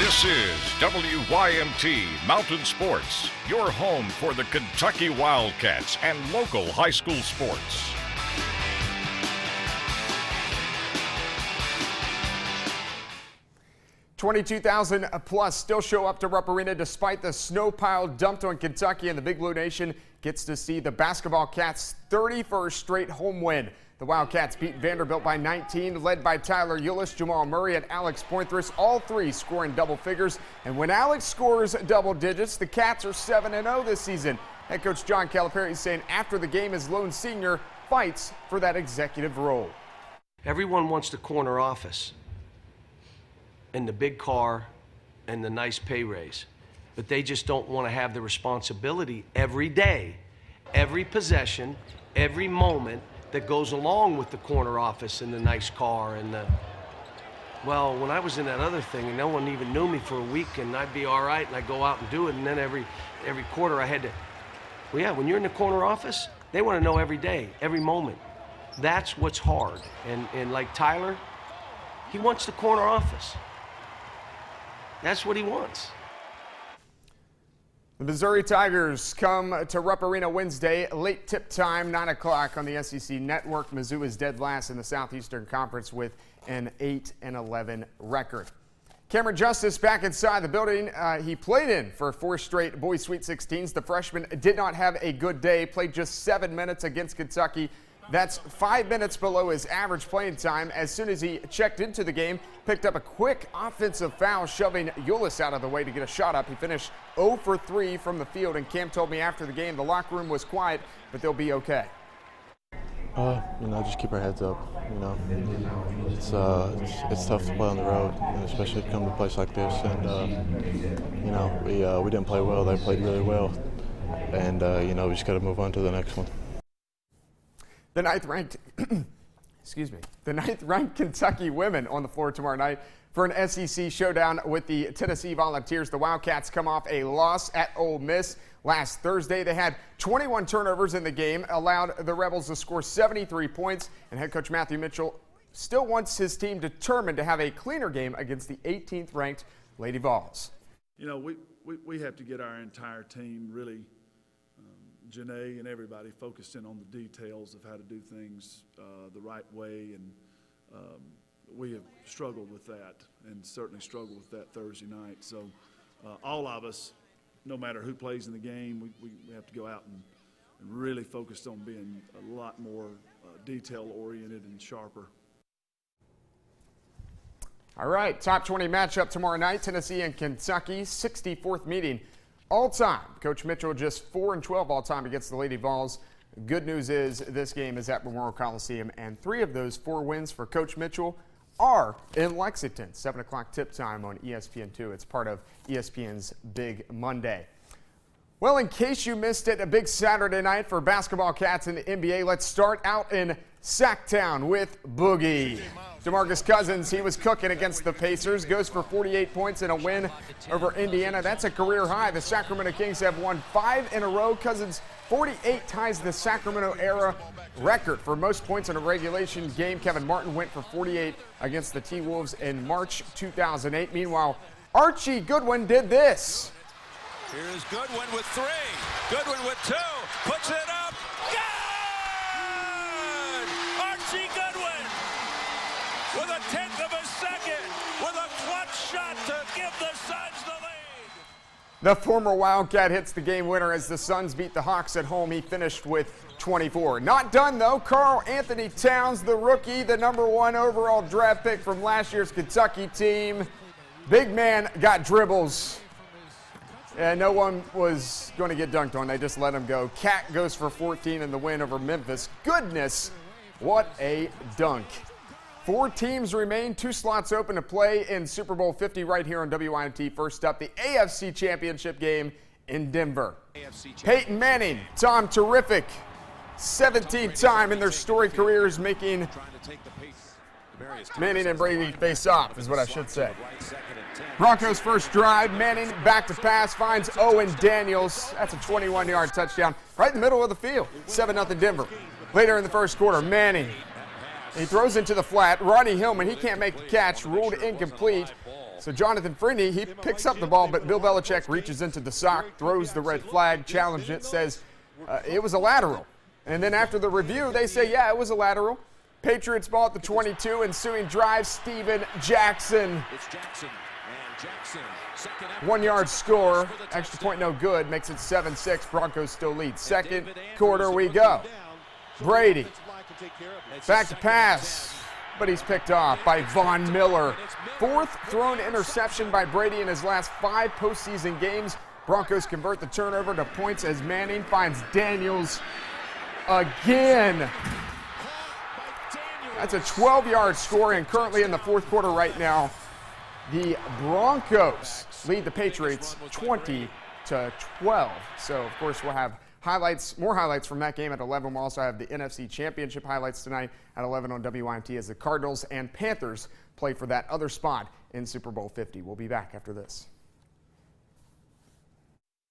This is WYMT Mountain Sports, your home for the Kentucky Wildcats and local high school sports. $22,000 plus still show up to Rupp Arena despite the snow pile dumped on Kentucky, and the Big Blue Nation gets to see the basketball Cats' 31st straight home win. The Wildcats beat Vanderbilt by 19, led by Tyler Eulis, Jamal Murray, and Alex Pointhress, all three scoring double figures. And when Alex scores double digits, the Cats are 7-0 this season. Head coach John Calipari is saying after the game his lone senior fights for that executive role. Everyone wants the corner office and the big car and the nice pay raise, but they just don't want to have the responsibility every day, every possession, every moment that goes along with the corner office and the nice car and the, well, when I was in that other thing and no one even knew me for a week and I'd be all right and I'd go out and do it, and then every quarter I had to, well, yeah, when you're in the corner office, they want to know every day, every moment. That's what's hard. And like Tyler, he wants the corner office. That's what he wants. The Missouri Tigers come to Rupp Arena Wednesday, late tip time, 9 o'clock on the SEC Network. Mizzou is dead last in the Southeastern Conference with an 8-11 record. Camron Justice back inside the building he played in for 4 straight boys Sweet 16s. The freshman did not have a good day, played just 7 minutes against Kentucky. That's 5 minutes below his average playing time. As soon as he checked into the game, picked up a quick offensive foul, shoving Eulis out of the way to get a shot up. He finished 0 for 3 from the field, and Cam told me after the game the locker room was quiet, but they'll be okay. Just keep our heads up. It's tough to play on the road, especially to come to a place like this. And we didn't play well. They played really well, and we just got to move on to the next one. The ninth-ranked Kentucky women on the floor tomorrow night for an SEC showdown with the Tennessee Volunteers. The Wildcats come off a loss at Ole Miss last Thursday. They had 21 turnovers in the game, allowed the Rebels to score 73 points, and head coach Matthew Mitchell still wants his team determined to have a cleaner game against the 18th-ranked Lady Vols. We have to get our entire team really Janae and everybody focused in on the details of how to do things the right way, and we have struggled with that and certainly struggled with that Thursday night. So all of us, no matter who plays in the game, we have to go out and really focus on being a lot more detail-oriented and sharper. All right, top 20 matchup tomorrow night, Tennessee and Kentucky, 64th meeting all-time. Coach Mitchell just 4-12 all-time against the Lady Vols. Good news is this game is at Memorial Coliseum, and 3 of those 4 wins for Coach Mitchell are in Lexington. 7 o'clock tip time on ESPN2. It's part of ESPN's Big Monday. Well, in case you missed it, a big Saturday night for basketball Cats in the NBA. Let's start out in Sacktown with Boogie. DeMarcus Cousins, he was cooking against the Pacers, goes for 48 points in a win over Indiana. That's a career high. The Sacramento Kings have won 5 in a row. Cousins 48 ties the Sacramento era record for most points in a regulation game. Kevin Martin went for 48 against the T-Wolves in March 2008. Meanwhile, Archie Goodwin did this. Here's Goodwin with 3. Goodwin with 2. Puts it up. Good! Archie Goodwin with a 1/10 of a second with a clutch shot to give the Suns the lead. The former Wildcat hits the game winner as the Suns beat the Hawks at home. He finished with 24. Not done, though. Karl Anthony Towns, the rookie, the #1 overall draft pick from last year's Kentucky team. Big man got dribbles. And no one was going to get dunked on. They just let him go. Cat goes for 14 in the win over Memphis. Goodness, what a dunk. 4 teams remain, 2 slots open to play in Super Bowl 50 right here on WYMT. First up, the AFC Championship game in Denver. Peyton Manning, Tom Terrific, 17th time in their storied careers making Manning and Brady face off, is what I should say. Broncos first drive, Manning back to pass, finds Owen Daniels. That's a 21-yard touchdown right in the middle of the field. 7-0 Denver. Later in the first quarter, Manning, he throws into the flat. Ronnie Hillman, he can't make the catch, ruled incomplete. So Jonathan Freeney, he picks up the ball, but Bill Belichick reaches into the sock, throws the red flag, challenges it, says it was a lateral. And then after the review, they say, yeah, it was a lateral. Patriots ball at the 22, ensuing drive, Steven Jackson. It's Jackson. And Jackson, 1 yard score, extra point no good, makes it 7-6. Broncos still lead. Second quarter we go. Brady, back to pass, but he's picked off by Von Miller. Fourth thrown interception by Brady in his last 5 postseason games. Broncos convert the turnover to points as Manning finds Daniels again. That's a 12-yard score, and currently in the fourth quarter right now, the Broncos lead the Patriots 20-12. So, of course, we'll have more highlights from that game at 11. We'll also have the NFC Championship highlights tonight at 11 on WYMT as the Cardinals and Panthers play for that other spot in Super Bowl 50. We'll be back after this.